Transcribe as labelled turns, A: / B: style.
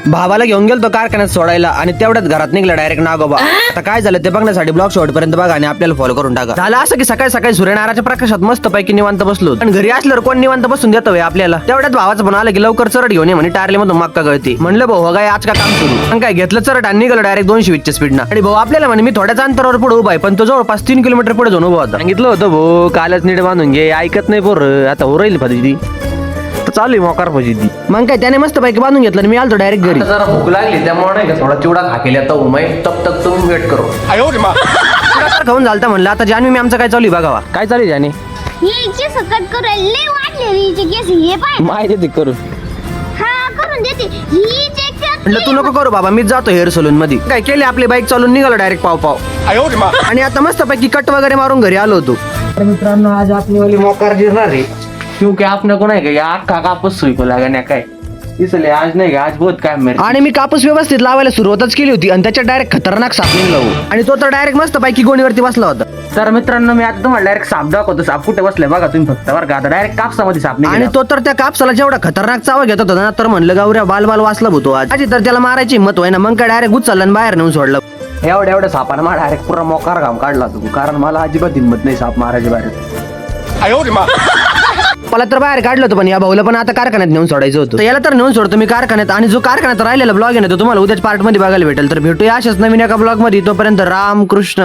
A: भावाला घेऊन गेलो कारखान्यात सोडायला आणि तेवढ्यात घरात निघला डायरेक्ट नागोबा. आता काय झालं ते बघण्यासाठी ब्लॉग शेवटपर्यंत बघा आणि आपल्याला फॉलो करून टाका. झालं असं की सकाळी सकाळी सूर्यनारायणाच्या प्रकाशात मस्त पैकी निवांत बसलो आणि घरी असल्यावर कोण निवांत बसून देतो आपल्याला. तेवढ्यात भावाचं पण आलं की लवकर चरट घेऊन ये म्हणे टारले मधून मक्का गळती. म्हणलं भाऊ काय आज का काम सुरू. मग काय घेतलं चरट आणि निघालं डायरेक्ट 220 स्पीडनं. आणि भाऊ आपल्याला म्हणे मी थोड्याच अंतरावर पुढे उभा आहे पण तो जवळपास 3 किलोमीटर पुढे जाऊन उभा होता. सांगितलं होतं भाऊ कालच नीट बांधून घे ऐकत नाही पोर आता हो राहील फादी चालू आहे मोकार फजी ती. मग काय त्याने मस्त पैकी बांधून घेतलं आणि मी आलो डायरेक्ट घरी. जरा भूक लागली त्यामुळे नाही का थोडा चिवडा खा केला तर उमाई तब तक तुम्ही वेट करो. खाऊन झालता म्हणलं आता जान्हवी मी आमचं काय चालू आहे बघावा. काय चालू आहे जाने
B: हिचे सकट करून लय वाटले हिचे केस हे पाय
A: माहिती देते करून
B: हा करून देते हिचे केस.
A: म्हटलं तू नको करू बाबा मीच जातो हेअर सलून मध्ये. काय केले आपली बाईक चालून निघालो डायरेक्ट पाव पाव आणि आता मस्त पैकी कट वगैरे मारून घरी आलो होतो. मित्रांनो आज आपली वाली मोकार जिरणार आहे क्योंकि आपने को नाही का आखा कापूस सुई को लागण्या काय इसलिए आज नाही का आज बहुत काय मेरे. आणि मी कापूस व्यवस्थित लावायला सुरुवातच केली होती आणि त्याच्यात डायरेक्ट खतरनाक साप निघला आणि तो तर डायरेक्ट मस्त पैकी गोणीवरती बसला होता. तर मित्रांनो मी आता तुम्हाला डायरेक्ट साप दाखवतो. साप कुठे बसलाय बघा तुम्ही फक्त बरं का. आता डायरेक्ट कापसामध्ये साप निघाला आणि तो तर त्या कापसाला जेवढा खतरनाक चावा घेत होता ना तर म्हणलं गावऱ्या बाल बाल वाचला होतो आज. आधी तर त्याला मारायची हिंमत होय ना मग काय डायरेक्ट उचलला आणि बाहेर नेऊन सोडलं. एवढ्या सापानं मला डायरेक्ट पुरा मोकार घाम काढला तू कारण मला अजिबात हिंमत नाही साप मारायची बाहेर. मला तर बाहेर काढलं होतं पण या भाऊला पण आता कारखान्यात नेऊन सोडायचं होतं. याला तर नेऊन सोडतो मी कारखान्यात आणि जो कारखान्यात राहिलेला ब्लॉग आहे ना तो तुम्हाला उद्याच पार्ट मध्ये बघायला भेटेल. तर भेटूया अशाच नवीन एका ब्लॉग मध्ये. तोपर्यंत राम कृष्ण.